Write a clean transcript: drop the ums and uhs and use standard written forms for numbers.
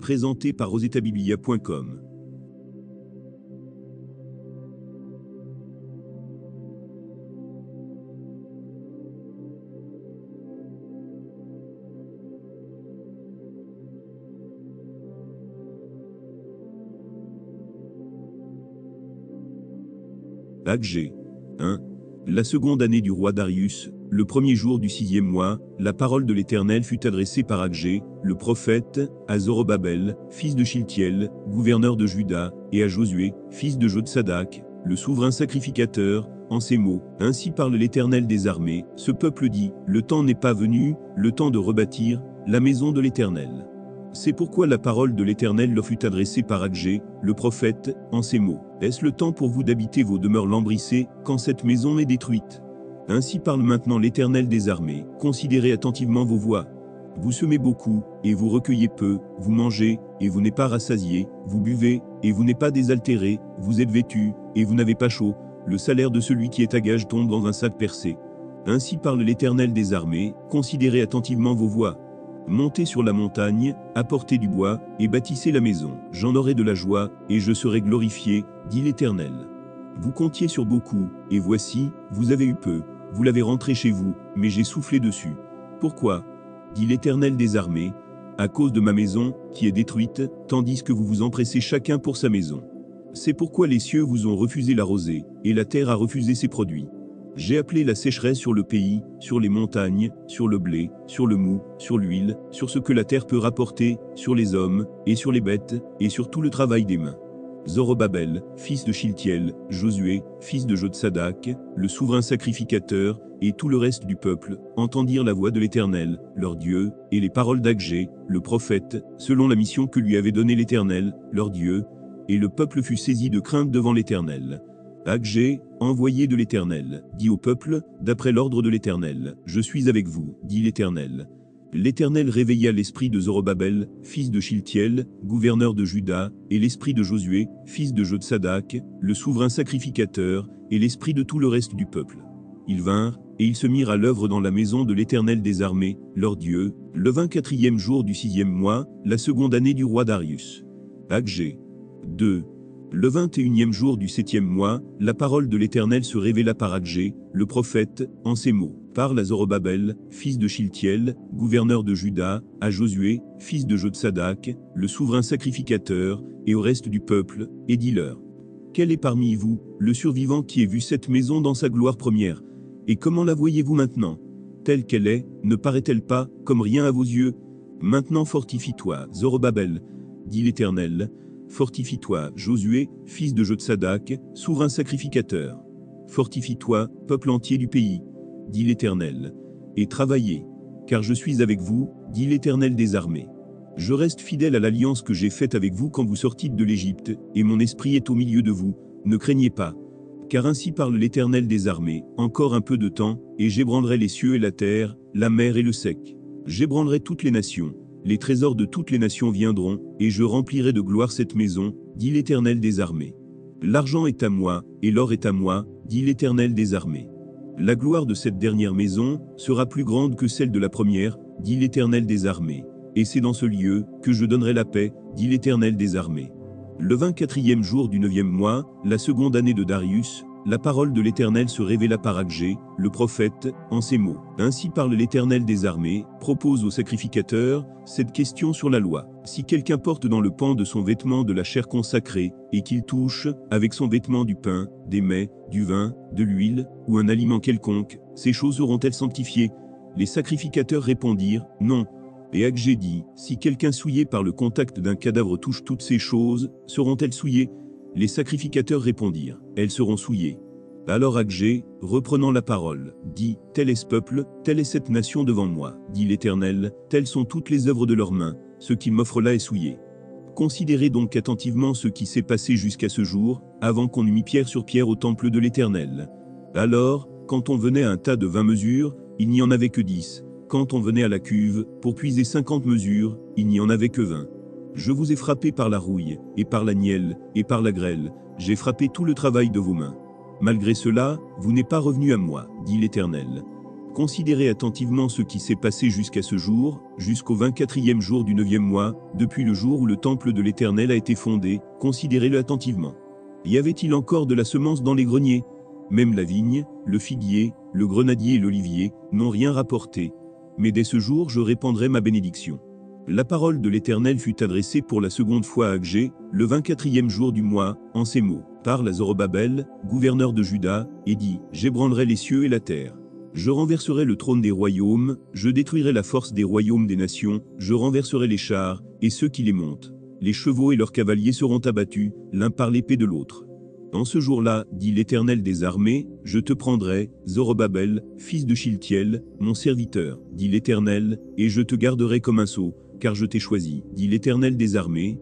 présenté par rosetabiblia.com. Agé 1. La seconde année du roi Darius, le premier jour du 6e mois, la parole de l'Éternel fut adressée par Agé, le prophète, à Zorobabel, fils de Shiltiel, gouverneur de Juda, et à Josué, fils de Jotsadak, le souverain sacrificateur, en ces mots. Ainsi parle l'Éternel des armées, ce peuple dit, le temps n'est pas venu, le temps de rebâtir la maison de l'Éternel. C'est pourquoi la parole de l'Éternel leur fut adressée par Agé, le prophète, en ces mots. Est-ce le temps pour vous d'habiter vos demeures lambrissées, quand cette maison est détruite? Ainsi parle maintenant l'Éternel des armées, considérez attentivement vos voix. Vous semez beaucoup, et vous recueillez peu, vous mangez, et vous n'êtes pas rassasiés, vous buvez, et vous n'êtes pas désaltérés, vous êtes vêtus, et vous n'avez pas chaud, le salaire de celui qui est à gage tombe dans un sac percé. Ainsi parle l'Éternel des armées, considérez attentivement vos voix. Montez sur la montagne, apportez du bois, et bâtissez la maison. J'en aurai de la joie, et je serai glorifié, dit l'Éternel. Vous comptiez sur beaucoup, et voici, vous avez eu peu. Vous l'avez rentré chez vous, mais j'ai soufflé dessus. Pourquoi? Dit l'Éternel des armées. À cause de ma maison, qui est détruite, tandis que vous vous empressez chacun pour sa maison. C'est pourquoi les cieux vous ont refusé la rosée, et la terre a refusé ses produits. J'ai appelé la sécheresse sur le pays, sur les montagnes, sur le blé, sur le mou, sur l'huile, sur ce que la terre peut rapporter, sur les hommes, et sur les bêtes, et sur tout le travail des mains. Zorobabel, fils de Shiltiel, Josué, fils de Jotsadak, le souverain sacrificateur, et tout le reste du peuple, entendirent la voix de l'Éternel, leur Dieu, et les paroles d'Agé, le prophète, selon la mission que lui avait donnée l'Éternel, leur Dieu, et le peuple fut saisi de crainte devant l'Éternel. Agé, envoyé de l'Éternel, dit au peuple, d'après l'ordre de l'Éternel, je suis avec vous, dit l'Éternel. L'Éternel réveilla l'esprit de Zorobabel, fils de Shiltiel, gouverneur de Juda, et l'esprit de Josué, fils de Jotsadak, le souverain sacrificateur, et l'esprit de tout le reste du peuple. Ils vinrent, et ils se mirent à l'œuvre dans la maison de l'Éternel des armées, leur Dieu, le 24e jour du 6e mois, la seconde année du roi Darius. Agé 2. Le 21e jour du 7e mois, la parole de l'Éternel se révéla par Agé, le prophète, en ces mots. Parle à Zorobabel, fils de Shiltiel, gouverneur de Juda, à Josué, fils de Jotsadak, le souverain sacrificateur, et au reste du peuple, et dis-leur. Quel est parmi vous, le survivant qui ait vu cette maison dans sa gloire première? Et comment la voyez-vous maintenant? Telle qu'elle est, ne paraît-elle pas, comme rien à vos yeux? Maintenant fortifie-toi, Zorobabel, dit l'Éternel. Fortifie-toi, Josué, fils de Jotsadak, souverain sacrificateur. Fortifie-toi, peuple entier du pays, dit l'Éternel. Et travaillez, car je suis avec vous, dit l'Éternel des armées. Je reste fidèle à l'alliance que j'ai faite avec vous quand vous sortîtes de l'Égypte, et mon esprit est au milieu de vous, ne craignez pas. Car ainsi parle l'Éternel des armées, encore un peu de temps, et j'ébranlerai les cieux et la terre, la mer et le sec. J'ébranlerai toutes les nations. Les trésors de toutes les nations viendront, et je remplirai de gloire cette maison, dit l'Éternel des armées. L'argent est à moi, et l'or est à moi, dit l'Éternel des armées. La gloire de cette dernière maison sera plus grande que celle de la première, dit l'Éternel des armées. Et c'est dans ce lieu que je donnerai la paix, dit l'Éternel des armées. Le 24e jour du 9e mois, la seconde année de Darius, la parole de l'Éternel se révéla par Agé, le prophète, en ces mots. Ainsi parle l'Éternel des armées, propose au sacrificateur cette question sur la loi. Si quelqu'un porte dans le pan de son vêtement de la chair consacrée, et qu'il touche, avec son vêtement du pain, des mets, du vin, de l'huile, ou un aliment quelconque, ces choses seront-elles sanctifiées? Les sacrificateurs répondirent, non. Et Agé dit, si quelqu'un souillé par le contact d'un cadavre touche toutes ces choses, seront-elles souillées? Les sacrificateurs répondirent, elles seront souillées. Alors Agé, reprenant la parole, dit, tel est ce peuple, telle est cette nation devant moi, dit l'Éternel, telles sont toutes les œuvres de leurs mains, ce qu'ils m'offrent là est souillé. Considérez donc attentivement ce qui s'est passé jusqu'à ce jour, avant qu'on eût mis pierre sur pierre au temple de l'Éternel. Alors, quand on venait à un tas de 20 mesures, il n'y en avait que 10. Quand on venait à la cuve, pour puiser 50 mesures, il n'y en avait que 20. Je vous ai frappé par la rouille, et par la nielle, et par la grêle, j'ai frappé tout le travail de vos mains. Malgré cela, vous n'êtes pas revenu à moi, dit l'Éternel. Considérez attentivement ce qui s'est passé jusqu'à ce jour, jusqu'au 24e jour du 9e mois, depuis le jour où le temple de l'Éternel a été fondé, considérez-le attentivement. Y avait-il encore de la semence dans les greniers? Même la vigne, le figuier, le grenadier et l'olivier n'ont rien rapporté. Mais dès ce jour je répandrai ma bénédiction. La parole de l'Éternel fut adressée pour la seconde fois à Agé, le 24e jour du mois, en ces mots. Parle à Zorobabel, gouverneur de Juda, et dit, j'ébranlerai les cieux et la terre. Je renverserai le trône des royaumes, je détruirai la force des royaumes des nations, je renverserai les chars, et ceux qui les montent. Les chevaux et leurs cavaliers seront abattus, l'un par l'épée de l'autre. En ce jour-là, dit l'Éternel des armées, je te prendrai, Zorobabel, fils de Shiltiel, mon serviteur, dit l'Éternel, et je te garderai comme un sceau, car je t'ai choisi, dit l'Éternel des armées,